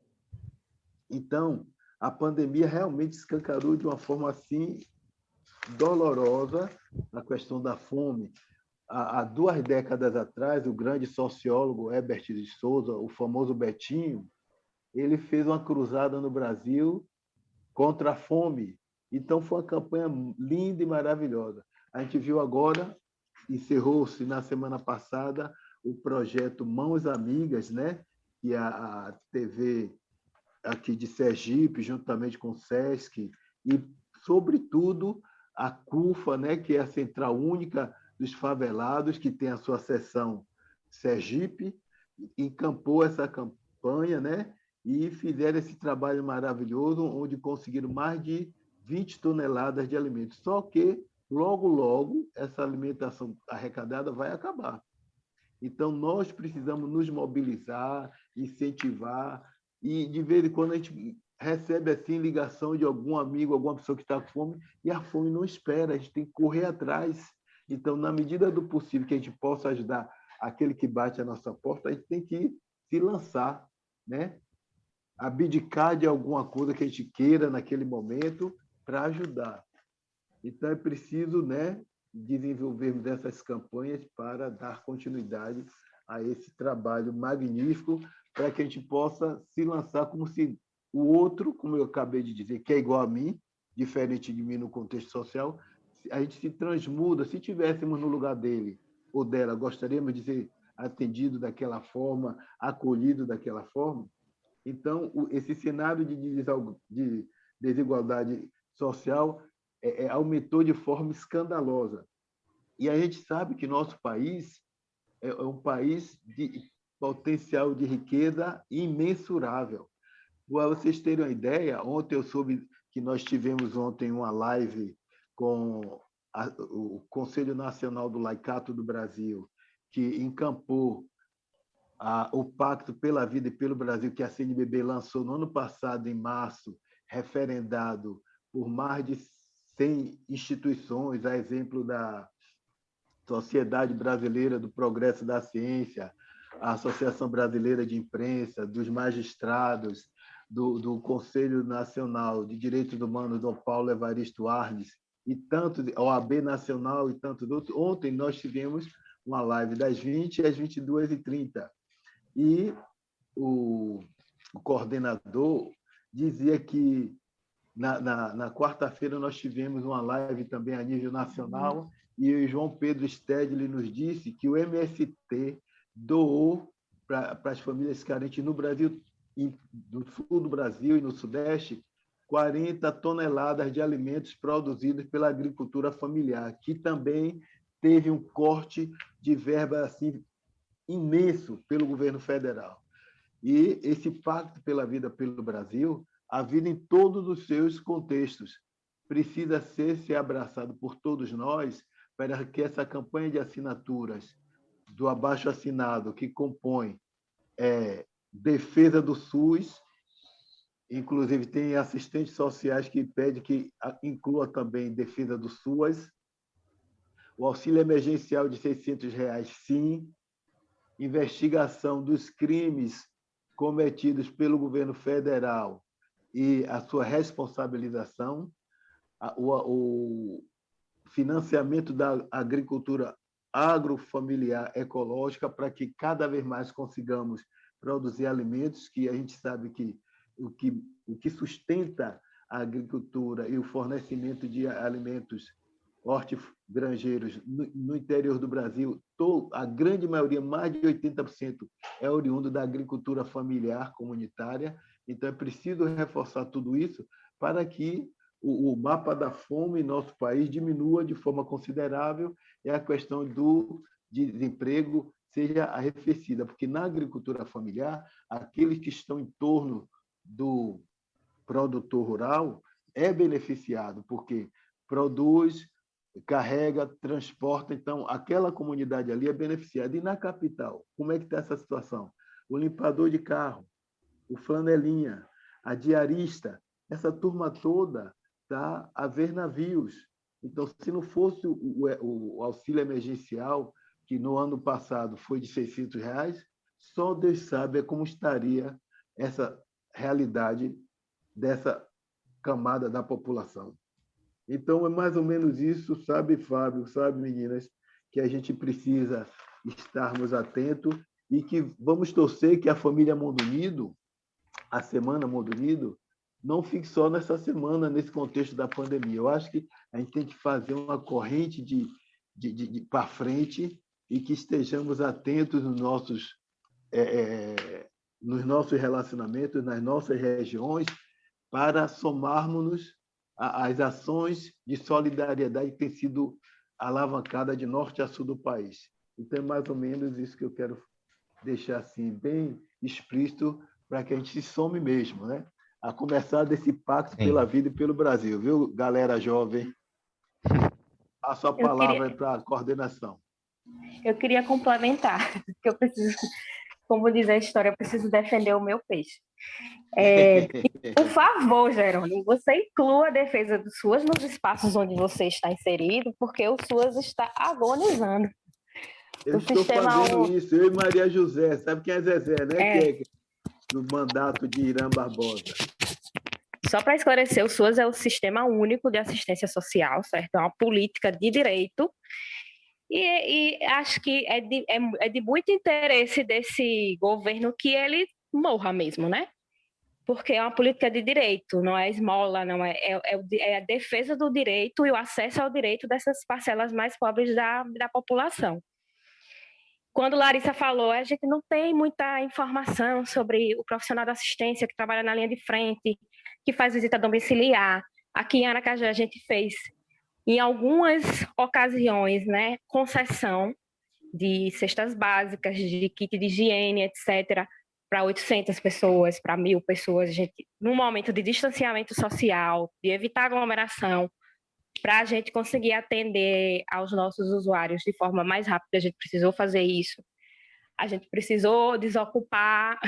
Então, a pandemia realmente escancarou de uma forma assim dolorosa a questão da fome. Há 2 décadas atrás, o grande sociólogo Herbert de Souza, o famoso Betinho, ele fez uma cruzada no Brasil contra a fome. Então, foi uma campanha linda e maravilhosa. A gente viu agora, encerrou-se na semana passada, o projeto Mãos Amigas, né? Que a TV aqui de Sergipe, juntamente com o SESC, e, sobretudo, a CUFA, né? Que é a Central Única dos Favelados, que tem a sua seção Sergipe, encampou essa campanha, né? E fizeram esse trabalho maravilhoso, onde conseguiram mais de 20 toneladas de alimentos. Só que, logo, logo, essa alimentação arrecadada vai acabar. Então, nós precisamos nos mobilizar, incentivar, e, de vez em quando, a gente recebe assim ligação de algum amigo, alguma pessoa que está com fome, e a fome não espera, a gente tem que correr atrás. Então, na medida do possível que a gente possa ajudar aquele que bate a nossa porta, a gente tem que se lançar, né? Abdicar de alguma coisa que a gente queira naquele momento para ajudar. Então, é preciso, né, desenvolvermos essas campanhas para dar continuidade a esse trabalho magnífico para que a gente possa se lançar como se o outro, como eu acabei de dizer, que é igual a mim, diferente de mim no contexto social, a gente se transmuda. Se tivéssemos no lugar dele ou dela, gostaríamos de ser atendido daquela forma, acolhido daquela forma. Então, esse cenário de desigualdade social aumentou de forma escandalosa. E a gente sabe que nosso país é um país de potencial de riqueza imensurável. Para vocês terem uma ideia, ontem eu soube que nós tivemos ontem uma live com o Conselho Nacional do Laicato do Brasil, que encampou o Pacto pela Vida e pelo Brasil, que a CNBB lançou no ano passado, em março, referendado por mais de 100 instituições, a exemplo da Sociedade Brasileira do Progresso da Ciência, a Associação Brasileira de Imprensa, dos magistrados, do Conselho Nacional de Direitos Humanos, do Paulo Evaristo Arnes, e tanto, OAB Nacional e tantos outros. Ontem nós tivemos uma live das 20 às 22h30, e o coordenador dizia que na quarta-feira nós tivemos uma live também a nível nacional, e o João Pedro Stedley nos disse que o MST doou para as famílias carentes no Brasil, no sul do Brasil e no sudeste, 40 toneladas de alimentos produzidos pela agricultura familiar, que também teve um corte de verba assim imenso pelo governo federal. E esse Pacto pela Vida pelo Brasil, a vida em todos os seus contextos, precisa ser abraçado por todos nós, para que essa campanha de assinaturas do abaixo-assinado, que compõe defesa do SUS, inclusive tem assistentes sociais que pedem que inclua também defesa do SUS, o auxílio emergencial de R$600, sim, investigação dos crimes cometidos pelo governo federal e a sua responsabilização, o financiamento da agricultura agrofamiliar ecológica, para que cada vez mais consigamos produzir alimentos, que a gente sabe que o que sustenta a agricultura e o fornecimento de alimentos hortigranjeiros no interior do Brasil, a grande maioria, mais de 80%, é oriundo da agricultura familiar comunitária. Então, é preciso reforçar tudo isso para que o mapa da fome em nosso país diminua de forma considerável e a questão do desemprego seja arrefecida, porque na agricultura familiar, aqueles que estão em torno do produtor rural é beneficiado, porque produz, carrega, transporta, então aquela comunidade ali é beneficiada. E na capital, como é que está essa situação? O limpador de carro, o flanelinha, a diarista, essa turma toda está a ver navios. Então, se não fosse o auxílio emergencial, que no ano passado foi de R$600, só Deus sabe como estaria essa realidade dessa camada da população. Então, é mais ou menos isso, sabe, Fábio, sabe, meninas, que a gente precisa estarmos atentos e que vamos torcer que a família Mundo Unido, a Semana Mundo Unido, não fique só nessa semana, nesse contexto da pandemia. Eu acho que a gente tem que fazer uma corrente para frente e que estejamos atentos nos nossos relacionamentos, nas nossas regiões, para somarmos às ações de solidariedade que têm sido alavancadas de norte a sul do país. Então, é mais ou menos isso que eu quero deixar assim, bem explícito, para que a gente se some mesmo, né? A começar desse pacto pela vida e pelo Brasil, viu, galera jovem? Passo a palavra para a coordenação. Eu queria complementar, porque eu preciso, como diz a história, eu preciso defender o meu peixe. Por favor, Jerônimo, você inclua a defesa do SUAS nos espaços onde você está inserido, porque o SUAS está agonizando. Eu estou fazendo isso, eu e Maria José. Sabe quem é Zezé, né? Que é do mandato de Irã Barbosa. Só para esclarecer, o SUAS é o Sistema Único de Assistência Social, certo? É uma política de direito E acho que é de muito interesse desse governo que ele morra mesmo, né? Porque é uma política de direito, não é esmola, não é a defesa do direito e o acesso ao direito dessas parcelas mais pobres da população. Quando Larissa falou, a gente não tem muita informação sobre o profissional da assistência que trabalha na linha de frente, que faz visita domiciliar. Aqui em Aracaju a gente fez, em algumas ocasiões, né, concessão de cestas básicas, de kit de higiene, etc., para 800 pessoas, para 1.000 pessoas. A gente, num momento de distanciamento social, de evitar aglomeração, para a gente conseguir atender aos nossos usuários de forma mais rápida, a gente precisou fazer isso. A gente precisou desocupar,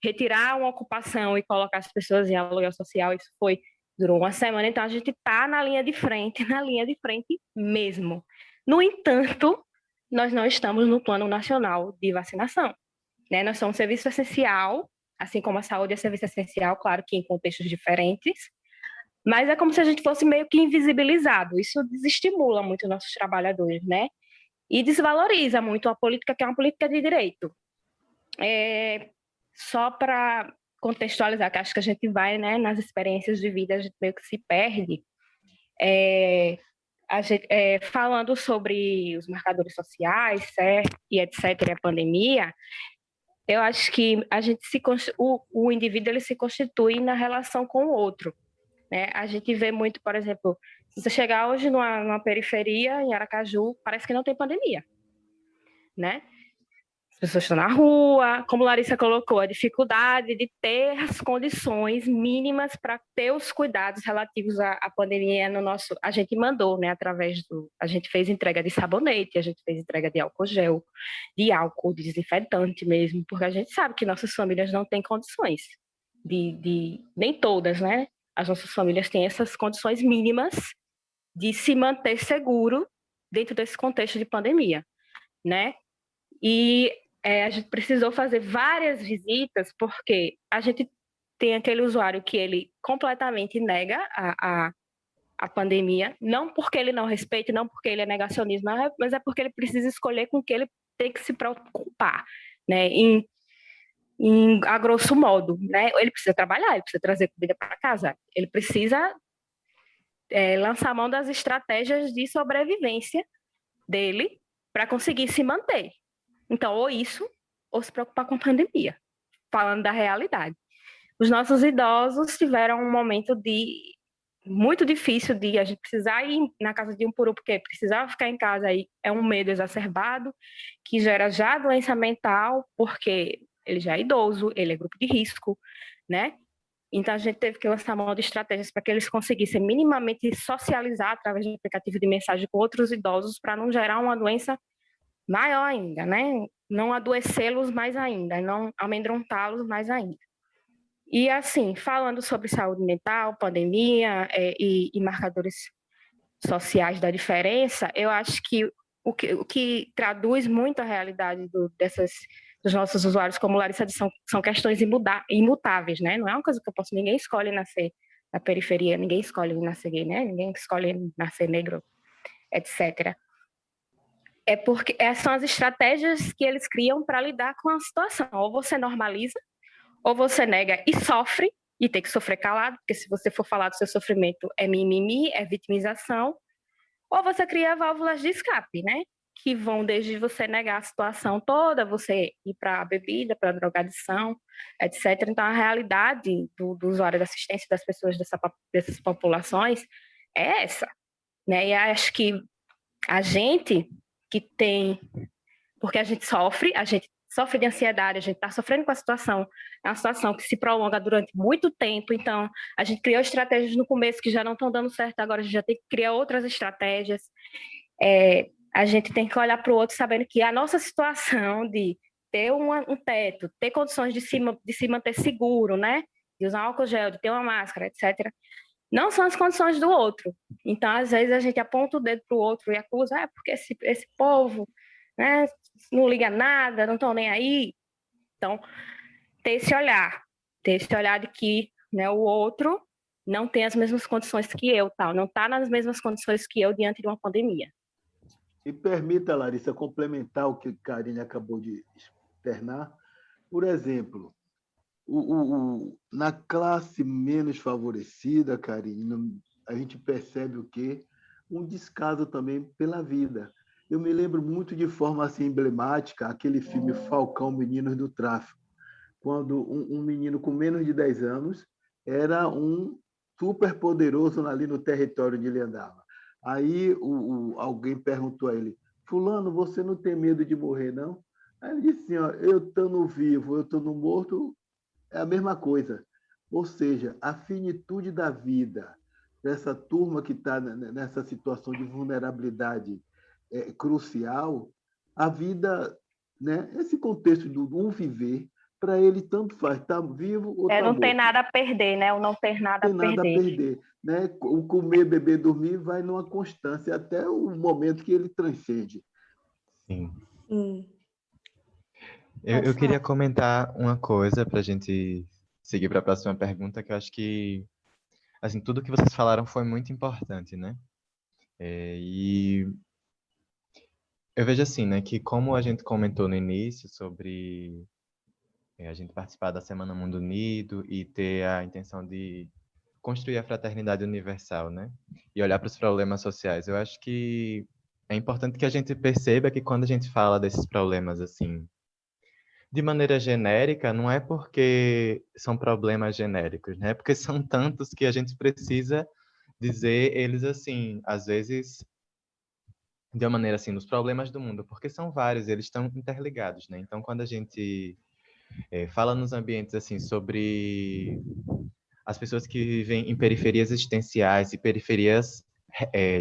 retirar uma ocupação e colocar as pessoas em aluguel social. Isso durou uma semana, então a gente está na linha de frente mesmo. No entanto, nós não estamos no Plano Nacional de Vacinação, né? Nós somos serviço essencial, assim como a saúde é serviço essencial, claro que em contextos diferentes, mas é como se a gente fosse meio que invisibilizado. Isso desestimula muito nossos trabalhadores, né? E desvaloriza muito a política, que é uma política de direito. Só para contextualizar, que acho que a gente vai, né, nas experiências de vida, a gente meio que se perde. Falando sobre os marcadores sociais, certo, e etc., e a pandemia, eu acho que o indivíduo ele se constitui na relação com o outro, né? A gente vê muito, por exemplo, se você chegar hoje numa periferia, em Aracaju, parece que não tem pandemia, né? As pessoas estão na rua, como Larissa colocou, a dificuldade de ter as condições mínimas para ter os cuidados relativos à pandemia no nosso... A gente mandou, né, a gente fez entrega de sabonete, a gente fez entrega de álcool gel, de álcool, de desinfetante mesmo, porque a gente sabe que nossas famílias não têm condições nem todas, né? As nossas famílias têm essas condições mínimas de se manter seguro dentro desse contexto de pandemia, né? E a gente precisou fazer várias visitas, porque a gente tem aquele usuário que ele completamente nega a pandemia, não porque ele não respeita, não porque ele é negacionismo, mas é porque ele precisa escolher com o que ele tem que se preocupar, né? A grosso modo, né? Ele precisa trabalhar, ele precisa trazer comida para casa, ele precisa lançar mão das estratégias de sobrevivência dele para conseguir se manter. Então, ou isso, ou se preocupar com a pandemia, falando da realidade. Os nossos idosos tiveram um momento muito difícil de a gente precisar ir na casa de um por um, porque precisava ficar em casa aí é um medo exacerbado, que gera já doença mental, porque ele já é idoso, ele é grupo de risco, né? Então, a gente teve que lançar mão de estratégias para que eles conseguissem minimamente socializar através de aplicativo de mensagem com outros idosos, para não gerar uma doença maior ainda, né? Não adoecê-los mais ainda, não amedrontá-los mais ainda. E assim, falando sobre saúde mental, pandemia e marcadores sociais da diferença, eu acho que o que traduz muito a realidade dos nossos usuários, como Larissa disse, são questões imutáveis, né? Não é uma coisa que eu posso... Ninguém escolhe nascer na periferia, ninguém escolhe nascer gay, né? Ninguém escolhe nascer negro, etc. É porque são as estratégias que eles criam para lidar com a situação. Ou você normaliza, ou você nega e sofre, e tem que sofrer calado, porque se você for falar do seu sofrimento é mimimi, é vitimização, ou você cria válvulas de escape, né? Que vão desde você negar a situação toda, você ir para a bebida, para a drogadição, etc. Então, a realidade do usuário da assistência das pessoas dessas populações é essa, né? E acho que a gente que tem... Porque a gente sofre de ansiedade, a gente está sofrendo com a situação, é uma situação que se prolonga durante muito tempo, então a gente criou estratégias no começo que já não estão dando certo, agora a gente já tem que criar outras estratégias. A gente tem que olhar para o outro sabendo que a nossa situação de ter um teto, ter condições de se manter seguro, né? De usar álcool gel, de ter uma máscara, etc., não são as condições do outro. Então, às vezes, a gente aponta o dedo para o outro e acusa, porque esse povo, né, não liga nada, não estão nem aí. Então, ter esse olhar de que, né, o outro não tem as mesmas condições que eu, tal, não está nas mesmas condições que eu diante de uma pandemia. E permita, Larissa, complementar o que a Karine acabou de externar. Por exemplo, na classe menos favorecida, Karine, a gente percebe o quê? Um descaso também pela vida. Eu me lembro muito de forma assim, emblemática aquele filme Falcão, Meninos do Tráfico, quando um menino com menos de 10 anos era um super poderoso ali no território onde ele andava. Aí alguém perguntou a ele: Fulano, você não tem medo de morrer, não? Aí ele disse assim: ó, eu estando vivo, eu estando morto, é a mesma coisa. Ou seja, a finitude da vida dessa turma que está nessa situação de vulnerabilidade crucial, a vida, né, esse contexto do um viver, para ele tanto faz, estar vivo ou estar Não tem morto. nada a perder, né? O não ter nada Não tem nada a perder. Né? O comer, beber, dormir vai numa constância até o momento que ele transcende. Sim. Sim. Eu queria comentar uma coisa para a gente seguir para a próxima pergunta, que eu acho que, assim, tudo que vocês falaram foi muito importante, né? E eu vejo assim, né, que como a gente comentou no início sobre a gente participar da Semana Mundo Unido e ter a intenção de construir a fraternidade universal, né? E olhar para os problemas sociais. Eu acho que é importante que a gente perceba que quando a gente fala desses problemas assim, de maneira genérica, não é porque são problemas genéricos, né? É porque são tantos que a gente precisa dizer eles assim, às vezes de uma maneira assim, nos problemas do mundo, porque são vários, eles estão interligados, né? Então, quando a gente fala nos ambientes assim sobre as pessoas que vivem em periferias existenciais e periferias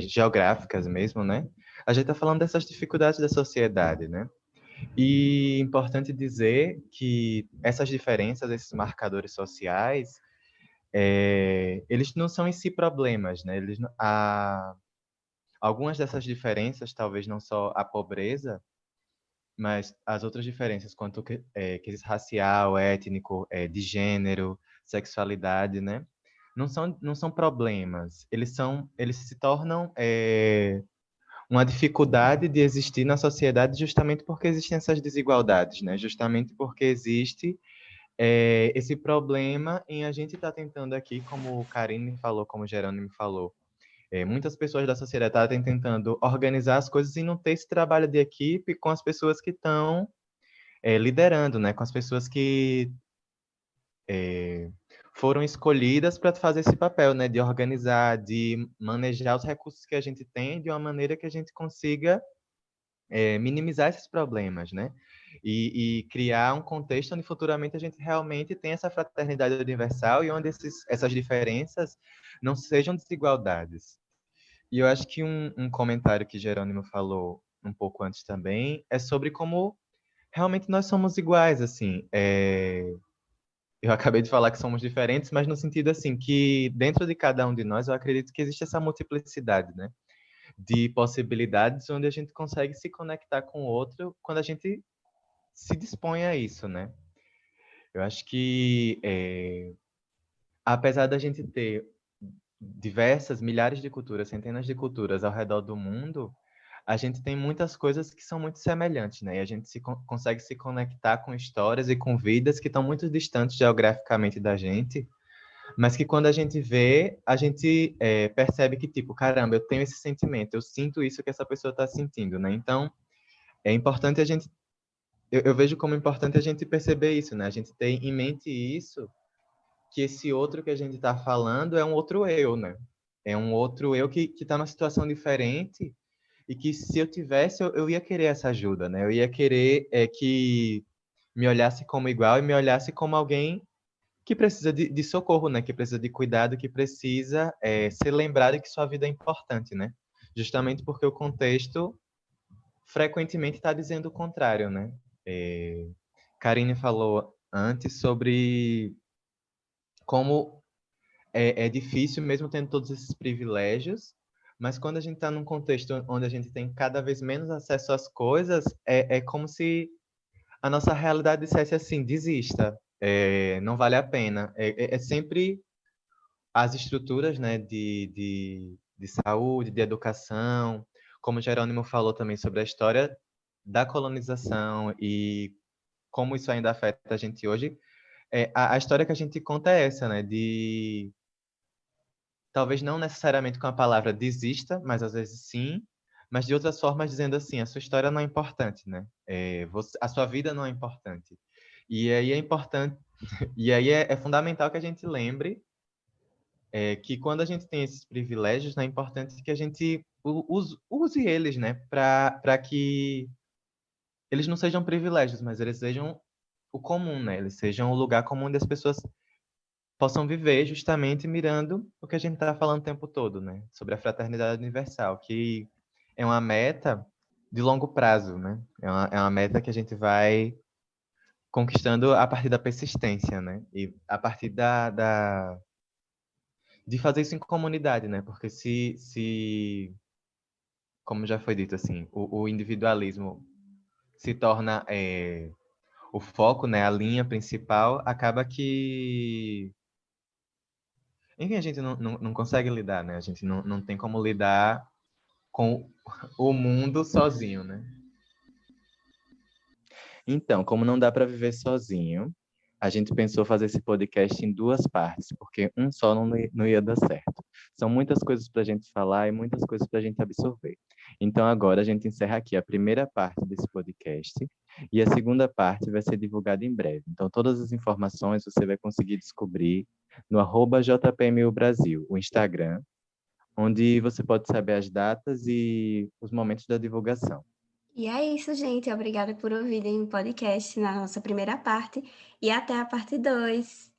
geográficas mesmo, né? A gente está falando dessas dificuldades da sociedade, né? E importante dizer que essas diferenças, esses marcadores sociais, eles não são em si problemas, né? Algumas dessas diferenças, talvez não só a pobreza, mas as outras diferenças quanto quesito racial, étnico, de gênero, sexualidade, né? Não são problemas, eles se tornam uma dificuldade de existir na sociedade justamente porque existem essas desigualdades, né? Justamente porque existe esse problema em a gente estar tentando aqui, como o Karine falou, como o Jerônimo falou, muitas pessoas da sociedade estão tentando organizar as coisas e não ter esse trabalho de equipe com as pessoas que estão liderando, né? Com as pessoas que foram escolhidas para fazer esse papel, né? De organizar, de manejar os recursos que a gente tem de uma maneira que a gente consiga minimizar esses problemas, né? E criar um contexto onde futuramente a gente realmente tem essa fraternidade universal e onde essas diferenças não sejam desigualdades. E eu acho que um comentário que Jerônimo falou um pouco antes também é sobre como realmente nós somos iguais, assim. Eu acabei de falar que somos diferentes, mas no sentido assim que dentro de cada um de nós eu acredito que existe essa multiplicidade, né? De possibilidades onde a gente consegue se conectar com o outro quando a gente se dispõe a isso, né? Eu acho que apesar da gente ter diversas, milhares de culturas, centenas de culturas ao redor do mundo, a gente tem muitas coisas que são muito semelhantes, né? E a gente consegue se conectar com histórias e com vidas que estão muito distantes geograficamente da gente, mas que quando a gente vê, a gente percebe que, tipo, caramba, eu tenho esse sentimento, eu sinto isso que essa pessoa está sentindo, né? Então, é importante a gente... Eu vejo como importante a gente perceber isso, né? A gente ter em mente isso, que esse outro que a gente está falando é um outro eu, né? É um outro eu que está numa situação diferente e que se eu tivesse, eu ia querer essa ajuda, né? Eu ia querer que me olhasse como igual e me olhasse como alguém que precisa de socorro, né? Que precisa de cuidado, que precisa ser lembrado que sua vida é importante, né? Justamente porque o contexto frequentemente está dizendo o contrário, né? Karine falou antes sobre como é difícil, mesmo tendo todos esses privilégios, mas quando a gente está num contexto onde a gente tem cada vez menos acesso às coisas, é como se a nossa realidade dissesse assim, desista, não vale a pena. É sempre as estruturas, né, de saúde, de educação, como Jerônimo falou também sobre a história da colonização e como isso ainda afeta a gente hoje, a história que a gente conta é essa, né? De talvez não necessariamente com a palavra desista, mas às vezes sim, mas de outras formas dizendo assim, a sua história não é importante, né? A sua vida não é importante. E aí é importante, e aí é fundamental que a gente lembre que quando a gente tem esses privilégios, né, é importante que a gente use eles, né, para que eles não sejam privilégios, mas eles sejam o comum, né? Eles sejam o lugar comum onde as pessoas possam viver justamente mirando o que a gente está falando o tempo todo, né? Sobre a fraternidade universal, que é uma meta de longo prazo, né? É uma meta que a gente vai conquistando a partir da persistência, né? E a partir de fazer isso em comunidade, né? Porque como já foi dito, assim, o individualismo se torna o foco, né? A linha principal, acaba que enfim, a gente não consegue lidar, né? A gente não tem como lidar com o mundo sozinho, né? Então, como não dá para viver sozinho, a gente pensou fazer esse podcast em duas partes, porque um só não ia dar certo. São muitas coisas para a gente falar e muitas coisas para a gente absorver. Então, agora a gente encerra aqui a primeira parte desse podcast e a segunda parte vai ser divulgada em breve. Então, todas as informações você vai conseguir descobrir no @JPMUBrasil, o Instagram, onde você pode saber as datas e os momentos da divulgação. E é isso, gente. Obrigada por ouvirem o podcast na nossa primeira parte e até a parte 2.